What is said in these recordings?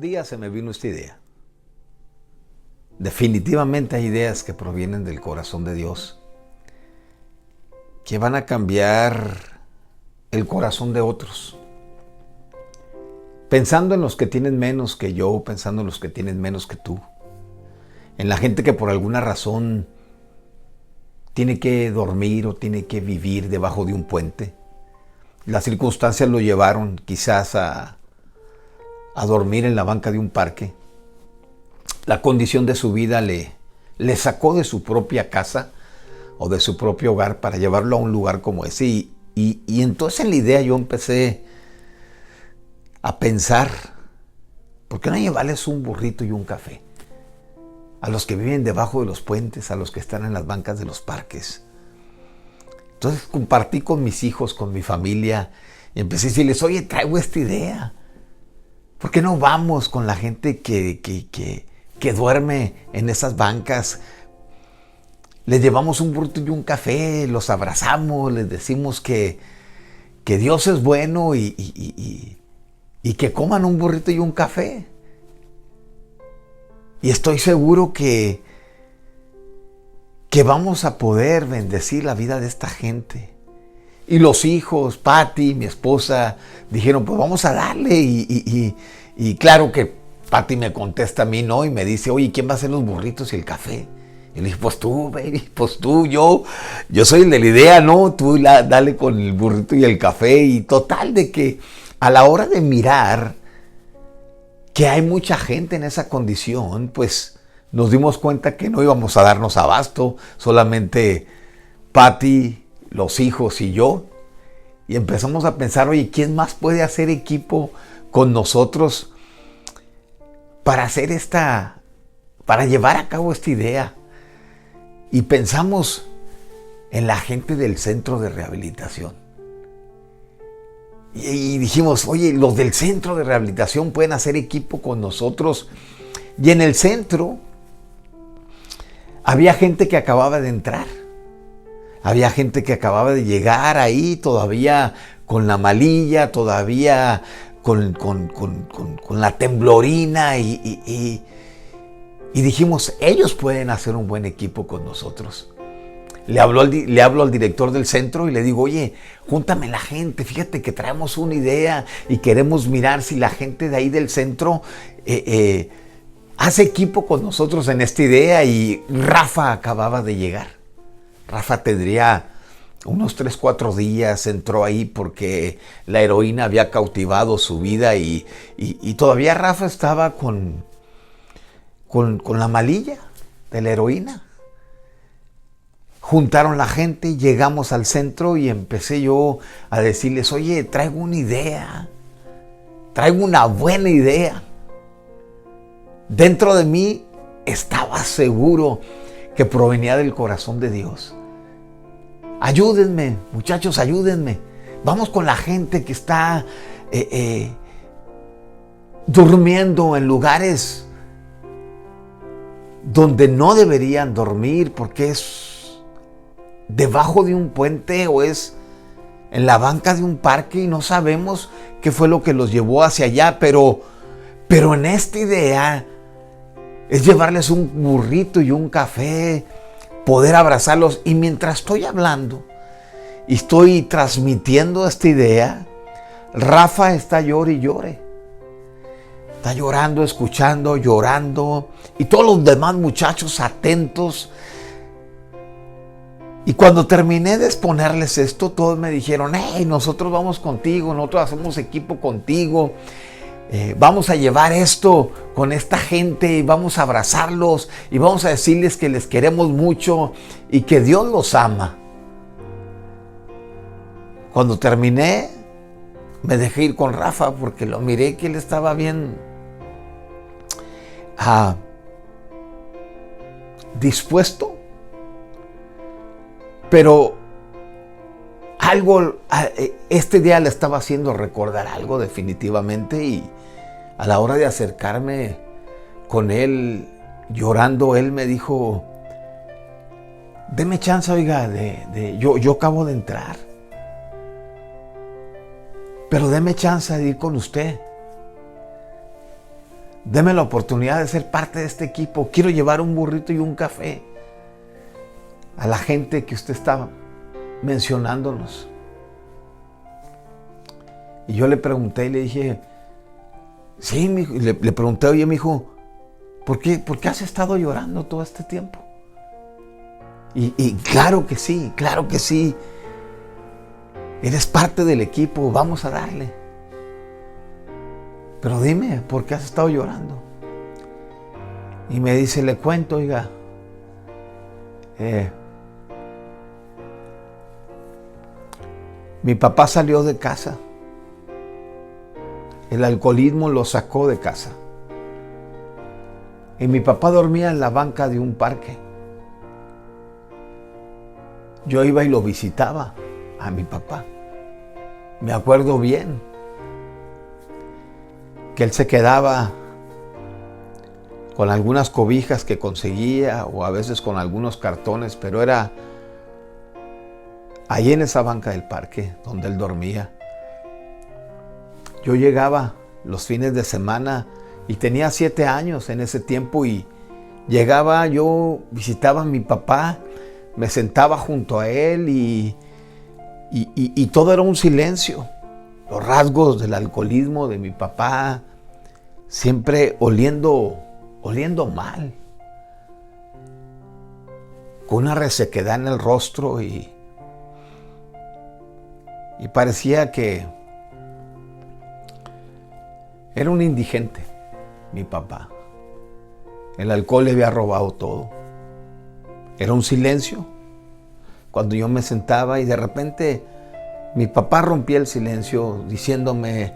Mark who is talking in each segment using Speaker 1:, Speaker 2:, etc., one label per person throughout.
Speaker 1: día se me vino esta idea. Definitivamente hay ideas que provienen del corazón de Dios, que van a cambiar el corazón de otros. Pensando en los que tienen menos que yo, pensando en los que tienen menos que tú. En la gente que por alguna razón tiene que dormir o tiene que vivir debajo de un puente. Las circunstancias lo llevaron quizás a dormir en la banca de un parque. La condición de su vida le sacó de su propia casa o de su propio hogar para llevarlo a un lugar como ese. Y entonces en la idea yo empecé a pensar, ¿por qué no llevarles un burrito y un café? A los que viven debajo de los puentes, a los que están en las bancas de los parques. Entonces compartí con mis hijos, con mi familia, y empecé a decirles, oye, traigo esta idea. ¿Por qué no vamos con la gente que duerme en esas bancas? Les llevamos un burrito y un café, los abrazamos, les decimos que Dios es bueno y que coman un burrito y un café. Y estoy seguro que vamos a poder bendecir la vida de esta gente. Y los hijos, Pati, mi esposa, dijeron, pues vamos a darle. Y claro que Pati me contesta a mí, ¿no? Y me dice, oye, ¿quién va a hacer los burritos y el café? Y le dije, pues tú, baby, pues tú, yo soy el de la idea, ¿no? Tú dale con el burrito y el café. Y total de que a la hora de mirar que hay mucha gente en esa condición, pues nos dimos cuenta que no íbamos a darnos abasto, solamente Pati, los hijos y yo. Y empezamos a pensar, oye, ¿quién más puede hacer equipo con nosotros para llevar a cabo esta idea? Y pensamos en la gente del centro de rehabilitación. Y dijimos, oye, los del centro de rehabilitación pueden hacer equipo con nosotros. Y en el centro había gente que acababa de entrar. Había gente que acababa de llegar ahí todavía con la malilla, todavía con la temblorina. Y dijimos, ellos pueden hacer un buen equipo con nosotros. Le hablo al director del centro y le digo, oye, júntame la gente, fíjate que traemos una idea y queremos mirar si la gente de ahí del centro hace equipo con nosotros en esta idea. Y Rafa acababa de llegar. Rafa tendría unos 3-4 días, entró ahí porque la heroína había cautivado su vida y todavía Rafa estaba con la malilla de la heroína. Juntaron la gente, llegamos al centro y empecé yo a decirles, oye, traigo una idea, traigo una buena idea. Dentro de mí estaba seguro que provenía del corazón de Dios. Ayúdenme, muchachos, ayúdenme. Vamos con la gente que está durmiendo en lugares donde no deberían dormir porque es debajo de un puente o es en la banca de un parque y no sabemos qué fue lo que los llevó hacia allá, pero en esta idea es llevarles un burrito y un café, poder abrazarlos. Y mientras estoy hablando y estoy transmitiendo esta idea, Rafa está llore y llore. Está llorando, escuchando, llorando, y todos los demás muchachos atentos. Y cuando terminé de exponerles esto, todos me dijeron, hey, nosotros vamos contigo, nosotros hacemos equipo contigo, vamos a llevar esto con esta gente y vamos a abrazarlos y vamos a decirles que les queremos mucho y que Dios los ama. Cuando terminé, me dejé ir con Rafa porque lo miré que él estaba bien dispuesto. Pero algo, este día le estaba haciendo recordar algo definitivamente, y a la hora de acercarme con él, llorando, él me dijo, deme chance, oiga, yo acabo de entrar, pero deme chance de ir con usted. Deme la oportunidad de ser parte de este equipo. Quiero llevar un burrito y un café a la gente que usted está mencionándonos. Y yo le pregunté y le dije, sí, mijo. Le pregunté, oye, mijo, ¿por qué has estado llorando todo este tiempo? Y claro que sí, claro que sí. Eres parte del equipo, vamos a darle. Pero dime, ¿por qué has estado llorando? Y me dice, le cuento, oiga, mi papá salió de casa. El alcoholismo lo sacó de casa. Y mi papá dormía en la banca de un parque. Yo iba y lo visitaba a mi papá. Me acuerdo bien que él se quedaba con algunas cobijas que conseguía o a veces con algunos cartones, pero era ahí en esa banca del parque donde él dormía. Yo llegaba los fines de semana y tenía 7 años en ese tiempo y llegaba, yo visitaba a mi papá, me sentaba junto a él y todo era un silencio. Los rasgos del alcoholismo de mi papá, siempre oliendo mal, con una resequedad en el rostro y parecía que era un indigente, mi papá. El alcohol le había robado todo. Era un silencio cuando yo me sentaba y de repente mi papá rompía el silencio diciéndome,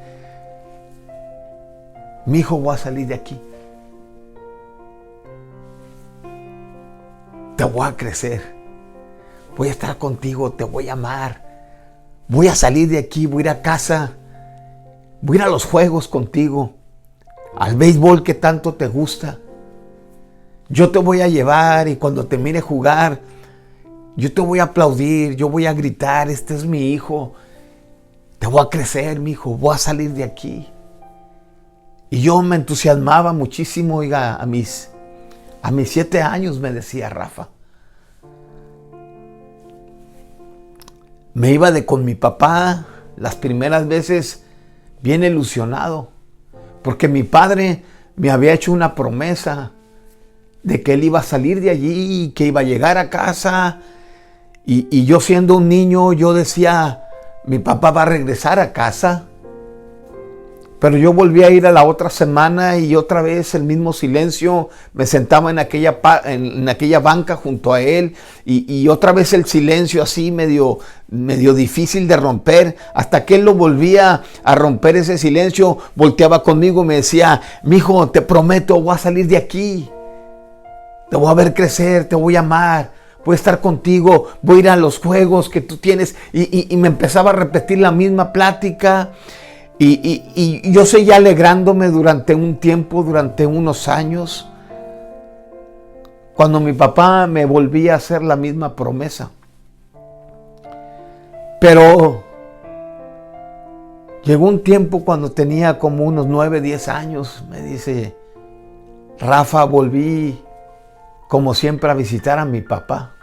Speaker 1: mi hijo, voy a salir de aquí. Te voy a crecer. Voy a estar contigo, te voy a amar. Voy a salir de aquí, voy a ir a casa. Voy a ir a los juegos contigo, al béisbol que tanto te gusta. Yo te voy a llevar y cuando te mire jugar, yo te voy a aplaudir, yo voy a gritar, este es mi hijo. Te voy a crecer, mi hijo, voy a salir de aquí. Y yo me entusiasmaba muchísimo, oiga, a mis 7 años me decía Rafa. Me iba con mi papá las primeras veces bien ilusionado, porque mi padre me había hecho una promesa de que él iba a salir de allí y que iba a llegar a casa. Y yo siendo un niño, yo decía, mi papá va a regresar a casa. Pero yo volví a ir a la otra semana y otra vez el mismo silencio. Me sentaba en aquella banca junto a él y otra vez el silencio así medio difícil de romper. Hasta que él lo volvía a romper ese silencio, volteaba conmigo y me decía, mijo, te prometo, voy a salir de aquí. Te voy a ver crecer, te voy a amar, voy a estar contigo, voy a ir a los juegos que tú tienes. Y me empezaba a repetir la misma plática. Y yo seguía alegrándome durante un tiempo, durante unos años, cuando mi papá me volvía a hacer la misma promesa. Pero llegó un tiempo cuando tenía como unos 9, 10 años, me dice, Rafa, volví como siempre a visitar a mi papá.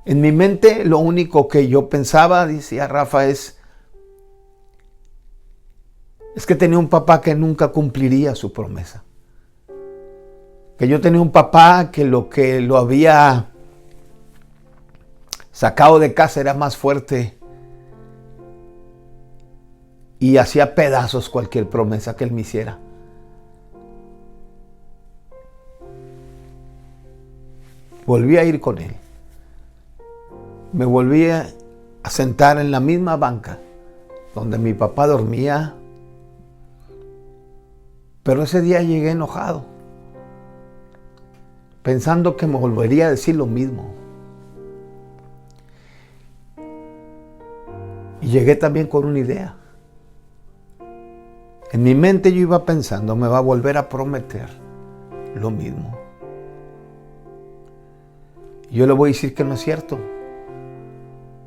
Speaker 1: En mi mente lo único que yo pensaba, decía Rafa, es que tenía un papá que nunca cumpliría su promesa. Que yo tenía un papá que lo había sacado de casa era más fuerte y hacía pedazos cualquier promesa que él me hiciera. Volví a ir con él. Me volví a sentar en la misma banca donde mi papá dormía. Pero ese día llegué enojado, pensando que me volvería a decir lo mismo. Y llegué también con una idea. En mi mente yo iba pensando, me va a volver a prometer lo mismo. Y yo le voy a decir que no es cierto.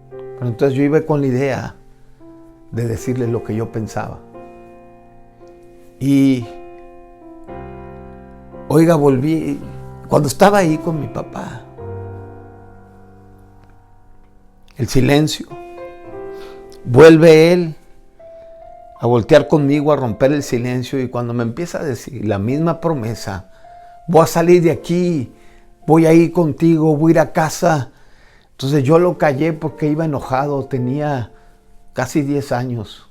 Speaker 1: Pero entonces yo iba con la idea de decirle lo que yo pensaba. Y, oiga, volví, cuando estaba ahí con mi papá, el silencio, vuelve él a voltear conmigo, a romper el silencio, y cuando me empieza a decir la misma promesa, voy a salir de aquí, voy a ir contigo, voy a ir a casa. Entonces yo lo callé porque iba enojado, tenía casi 10 años.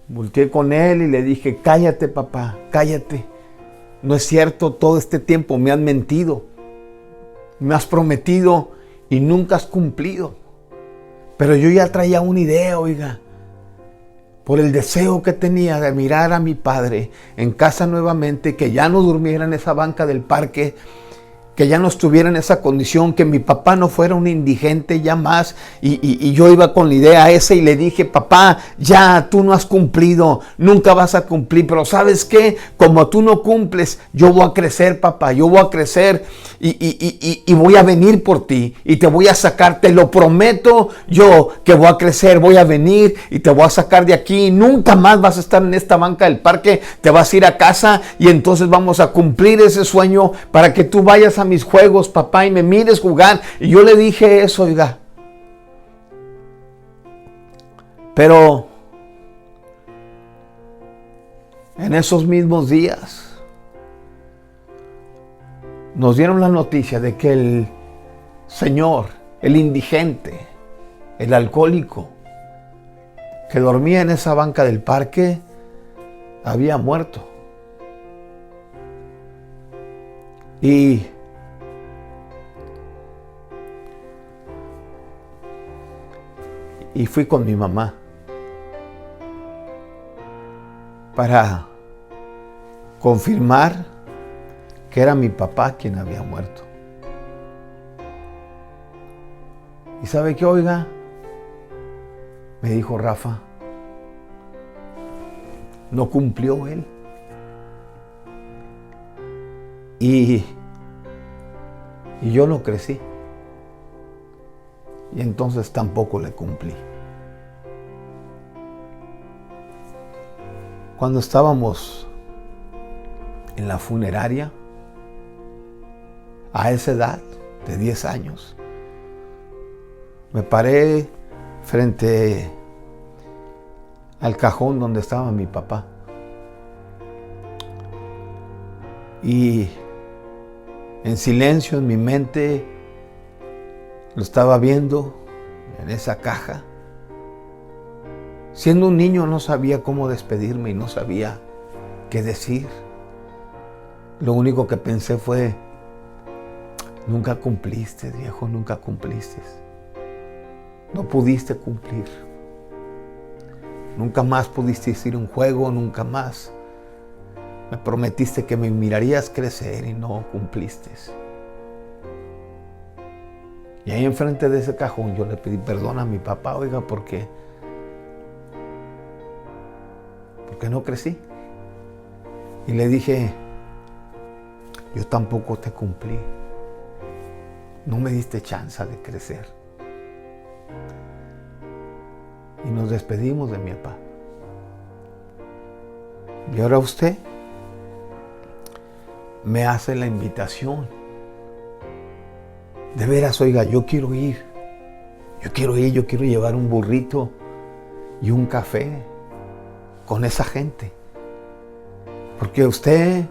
Speaker 1: Volteé con él y le dije, cállate papá, cállate. No es cierto, todo este tiempo me has mentido, me has prometido y nunca has cumplido. Pero yo ya traía una idea, oiga, por el deseo que tenía de mirar a mi padre en casa nuevamente, que ya no durmiera en esa banca del parque, que ya no estuviera en esa condición, que mi papá no fuera un indigente ya más. Y yo iba con la idea esa y le dije, papá, ya tú no has cumplido, nunca vas a cumplir, pero ¿sabes qué? Como tú no cumples, yo voy a crecer, papá, yo voy a crecer y voy a venir por ti y te voy a sacar, te lo prometo yo que voy a crecer, voy a venir y te voy a sacar de aquí, nunca más vas a estar en esta banca del parque, te vas a ir a casa y entonces vamos a cumplir ese sueño para que tú vayas a mis juegos, papá, y me mires jugar. Y yo le dije eso, oiga. Pero en esos mismos días nos dieron la noticia de que el señor, el indigente, el alcohólico que dormía en esa banca del parque había muerto. Y fui con mi mamá para confirmar que era mi papá quien había muerto. ¿Y sabe qué, oiga? Me dijo Rafa, no cumplió él. Y yo no crecí. Y entonces tampoco le cumplí. Cuando estábamos en la funeraria, a esa edad de 10 años, me paré frente al cajón donde estaba mi papá. Y en silencio en mi mente lo estaba viendo en esa caja. Siendo un niño no sabía cómo despedirme y no sabía qué decir. Lo único que pensé fue, nunca cumpliste, viejo, nunca cumpliste. No pudiste cumplir. Nunca más pudiste ir a un juego, nunca más. Me prometiste que me mirarías crecer y no cumpliste. Y ahí enfrente de ese cajón yo le pedí perdón a mi papá, oiga, porque no crecí. Y le dije, yo tampoco te cumplí. No me diste chance de crecer. Y nos despedimos de mi papá. Y ahora usted me hace la invitación. De veras, oiga, yo quiero ir. Yo quiero llevar un burrito y un café con esa gente. Porque usted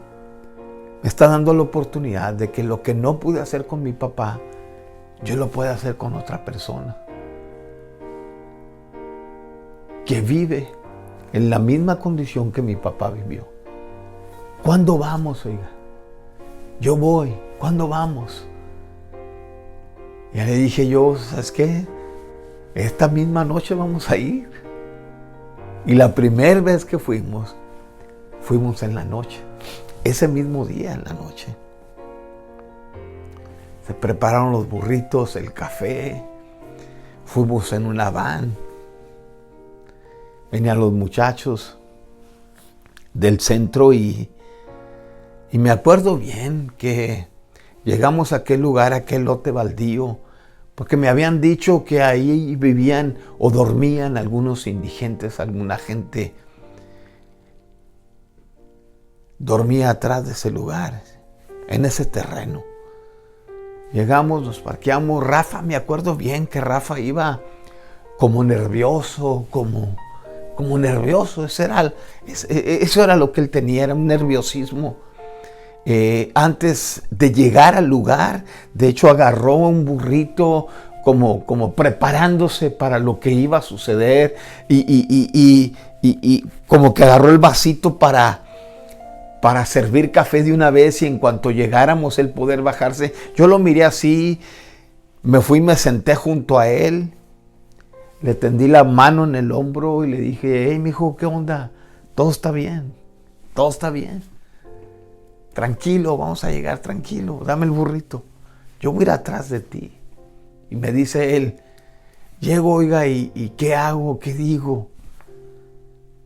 Speaker 1: me está dando la oportunidad de que lo que no pude hacer con mi papá, yo lo pueda hacer con otra persona que vive en la misma condición que mi papá vivió. ¿Cuándo vamos, oiga? Yo voy. ¿Cuándo vamos? Ya le dije yo, ¿sabes qué? Esta misma noche vamos a ir. Y la primera vez que fuimos en la noche. Ese mismo día en la noche. Se prepararon los burritos, el café. Fuimos en una van. Venían los muchachos del centro y me acuerdo bien que llegamos a aquel lugar, a aquel lote baldío, porque me habían dicho que ahí vivían o dormían algunos indigentes, alguna gente dormía atrás de ese lugar, en ese terreno. Llegamos, nos parqueamos. Rafa, me acuerdo bien que Rafa iba como nervioso, como nervioso. Eso era lo que él tenía, era un nerviosismo. Antes de llegar al lugar, de hecho agarró un burrito como preparándose para lo que iba a suceder y como que agarró el vasito para servir café de una vez y en cuanto llegáramos él poder bajarse. Yo lo miré así, me fui y me senté junto a él, le tendí la mano en el hombro y le dije, hey, mijo, ¿qué onda? Todo está bien, todo está bien. Tranquilo, vamos a llegar, tranquilo, dame el burrito. Yo voy a ir atrás de ti. Y me dice él, llego, oiga, ¿y qué hago? ¿Qué digo?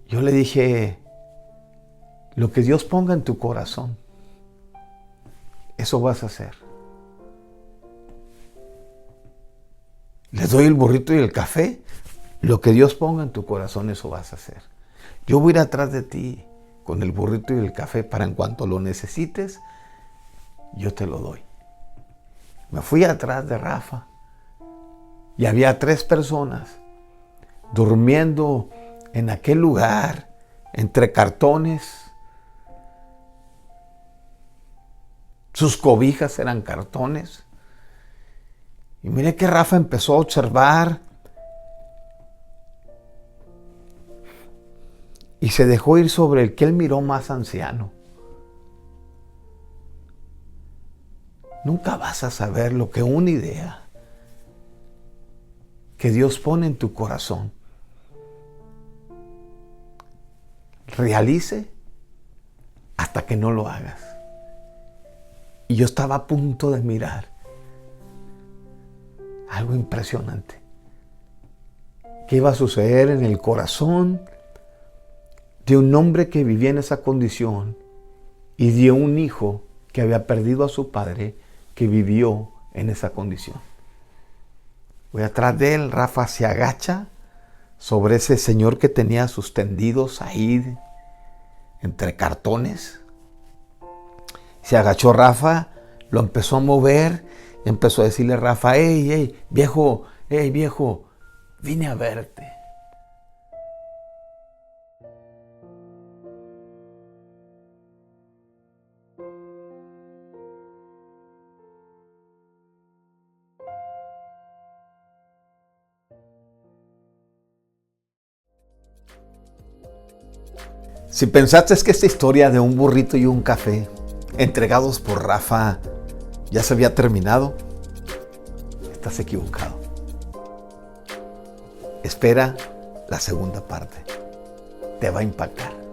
Speaker 1: Yo le dije, lo que Dios ponga en tu corazón, eso vas a hacer. Les doy el burrito y el café, lo que Dios ponga en tu corazón, eso vas a hacer. Yo voy a ir atrás de ti con el burrito y el café para en cuanto lo necesites, yo te lo doy. Me fui atrás de Rafa y había 3 personas durmiendo en aquel lugar entre cartones. Sus cobijas eran cartones. Y miré que Rafa empezó a observar y se dejó ir sobre el que él miró más anciano. Nunca vas a saber lo que una idea que Dios pone en tu corazón realice hasta que no lo hagas. Y yo estaba a punto de mirar algo impresionante que iba a suceder en el corazón de un hombre que vivía en esa condición y de un hijo que había perdido a su padre que vivió en esa condición. Voy atrás de él, Rafa se agacha sobre ese señor que tenía sus tendidos ahí entre cartones. Se agachó Rafa, lo empezó a mover y empezó a decirle a Rafa, hey, viejo, vine a verte. Si pensaste que esta historia de un burrito y un café entregados por Rafa ya se había terminado, estás equivocado. Espera la segunda parte. Te va a impactar.